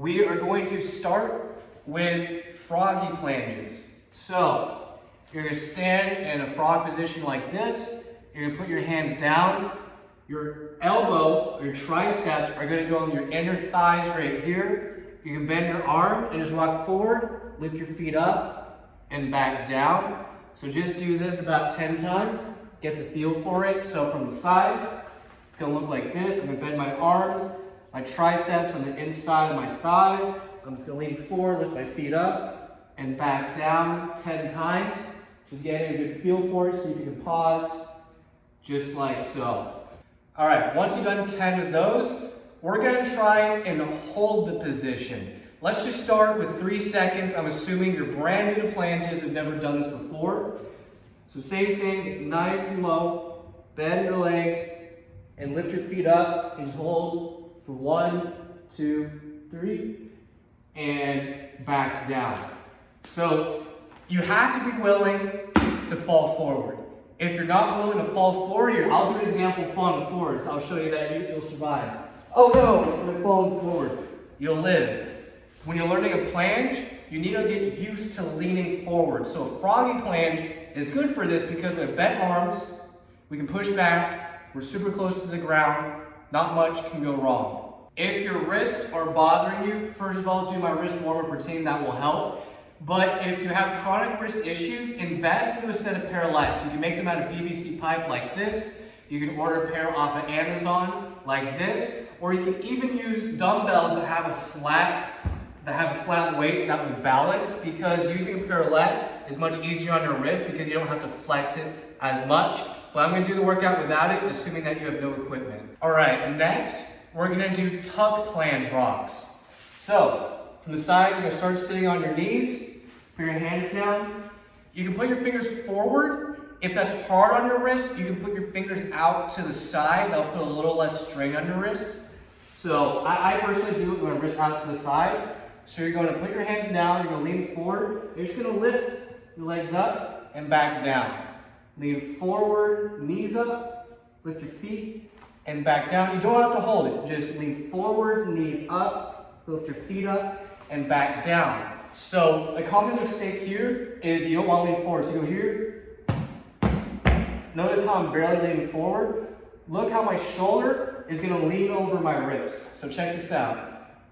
We are going to start with froggy planches. So, you're going to stand in a frog position like this. You're going to put your hands down. Your elbow, or your triceps, are going to go on your inner thighs right here. You can bend your arm and just rock forward, lift your feet up, and back down. So just do this about 10 times. Get the feel for it. So from the side, it's going to look like this. I'm going to bend my arms, my triceps on the inside of my thighs. I'm just going to lean forward, lift my feet up, and back down 10 times. Just getting a good feel for it. See if you can pause, just like so. All right, once you've done 10 of those, we're going to try and hold the position. Let's just start with 3 seconds. I'm assuming you're brand new to planches, have never done this before. So same thing, nice and low, bend your legs, and lift your feet up, and just hold for 1, 2, 3, and back down. So you have to be willing to fall forward. If you're not willing to fall forward, here, I'll do an example of falling forward, so I'll show you that you'll survive. Oh no, I'm falling forward. You'll live. When you're learning a planche, you need to get used to leaning forward. So a froggy planche is good for this because we have bent arms, we can push back, we're super close to the ground, not much can go wrong. If your wrists are bothering you, first of all, do my wrist warm-up routine, that will help. But if you have chronic wrist issues, invest in a set of Parallx. You can make them out of PVC pipe like this. You can order a pair off of Amazon like this, or you can even use dumbbells that have a flat weight that will balance, because using a Parallx is much easier on your wrist because you don't have to flex it as much. But I'm going to do the workout without it, assuming that you have no equipment. All right, next we're going to do tuck planche rocks. So from the side, you're going to start sitting on your knees. Put your hands down. You can put your fingers forward. If that's hard on your wrist, you can put your fingers out to the side. That'll put a little less strain on your wrists. So I personally do it with my wrist out to the side. So you're going to put your hands down, you're going to lean forward. You're just going to lift your legs up and back down. Lean forward, knees up, lift your feet, and back down. You don't have to hold it. Just lean forward, knees up, lift your feet up, and back down. So a common mistake here is you don't want to lean forward. So you go here. Notice how I'm barely leaning forward. Look how my shoulder is going to lean over my wrist. So check this out.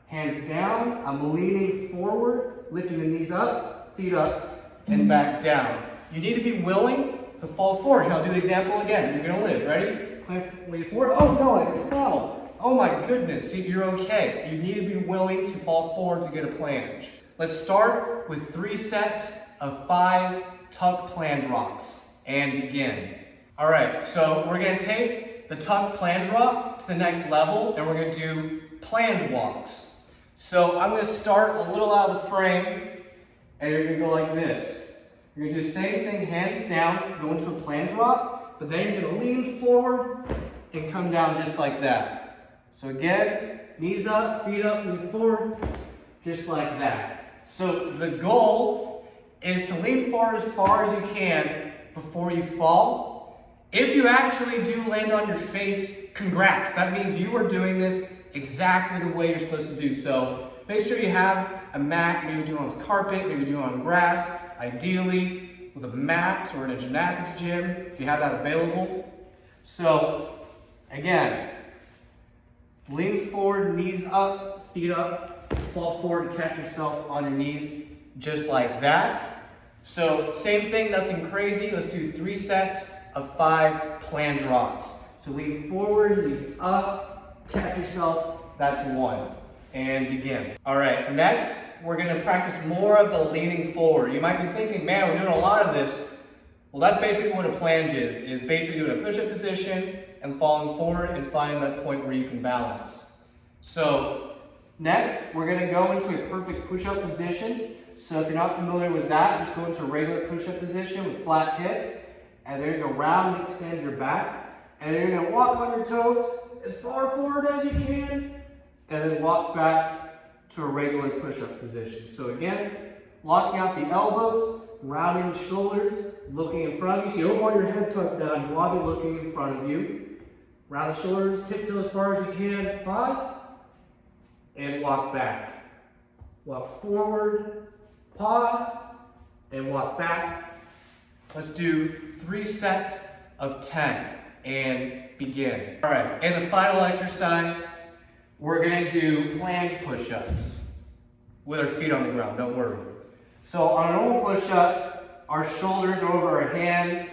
Hands down, I'm leaning forward, lifting the knees up, feet up, and back down. You need to be willing to fall forward. Here, I'll do the example again. You're going to live. Ready? Lean forward. Oh no, I fell. Oh my goodness. See, you're okay. You need to be willing to fall forward to get a planche. Let's start with 3 sets of 5 tuck planche rocks and begin. All right, so we're going to take the tuck planche rock to the next level, and we're going to do planche walks. So I'm going to start a little out of the frame, and you're going to go like this. You're going to do the same thing, hands down, go into a planche rock, but then you're going to lean forward and come down just like that. So again, knees up, feet up, lean forward, just like that. So the goal is to lean forward as far as you can before you fall. If you actually do land on your face, congrats. That means you are doing this exactly the way you're supposed to do. So make sure you have a mat, maybe do it on carpet, maybe do it on grass, ideally with a mat or in a gymnastics gym if you have that available. So again, lean forward, knees up, feet up, fall forward and catch yourself on your knees just like that. So same thing, nothing crazy. Let's do 3 sets of 5 planche rocks. So lean forward, knees up, catch yourself, that's 1. And begin. All right, next we're going to practice more of the leaning forward. You might be thinking, man, we're doing a lot of this. Well, that's basically what a planche is basically doing a push-up position and falling forward and finding that point where you can balance. So next, we're going to go into a perfect push-up position. So if you're not familiar with that, just go into a regular push-up position with flat hips, and then you're going to round and extend your back, and then you're going to walk on your toes as far forward as you can, and then walk back to a regular push-up position. So again, locking out the elbows, rounding the shoulders, looking in front of you. So you don't want your head tucked down, you want to be looking in front of you. Round the shoulders, tiptoe as far as you can, pause, and walk back. walk forward, pause, and walk back. Let's do 3 sets of 10 and begin. All right, and the final exercise, we're gonna do planche push-ups with our feet on the ground, don't worry. So on a normal push-up, our shoulders are over our hands,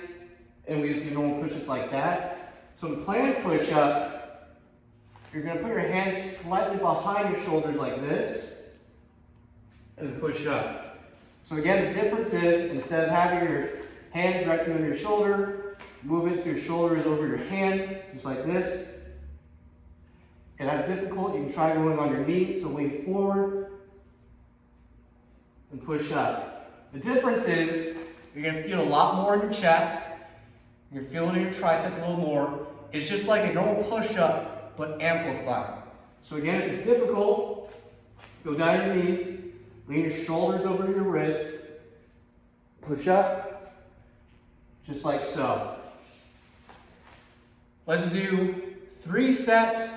and we just do normal push-ups like that. So in planche push-up, you're gonna put your hands slightly behind your shoulders like this, and push up. So again, the difference is, instead of having your hands directly on your shoulder, move it so your shoulder is over your hand, just like this. If that's difficult, you can try going on your knees, so lean forward and push up. The difference is, you're gonna feel a lot more in your chest, you're feeling in your triceps a little more. It's just like a normal push-up, but amplified. So again, if it's difficult, go down your knees, lean your shoulders over your wrist, push up, just like so. Let's do 3 sets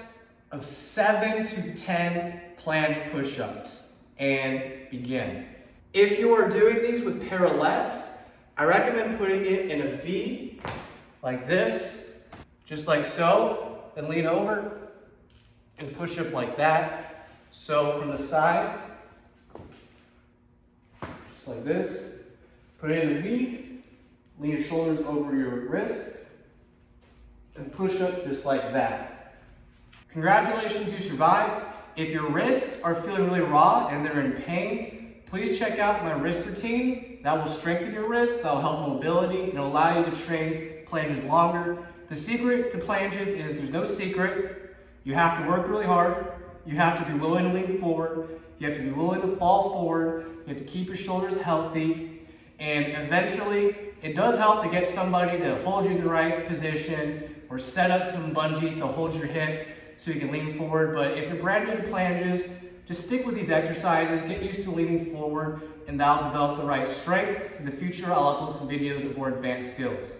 of 7 to 10 planche push-ups and begin. If you are doing these with Parallx, I recommend putting it in a V, like this, just like so, then lean over and push up like that. So from the side, just like this, put it in a V, lean your shoulders over your wrist, and push up just like that. Congratulations, you survived. If your wrists are feeling really raw and they're in pain, please check out my wrist routine. That will strengthen your wrists, that will help mobility, and it'll allow you to train planches longer. The secret to planches is there's no secret. You have to work really hard. You have to be willing to lean forward. You have to be willing to fall forward. You have to keep your shoulders healthy. And eventually, it does help to get somebody to hold you in the right position or set up some bungees to hold your hips so you can lean forward. But if you're brand new to planches, just stick with these exercises, get used to leaning forward, and that'll develop the right strength. In the future, I'll upload some videos of more advanced skills.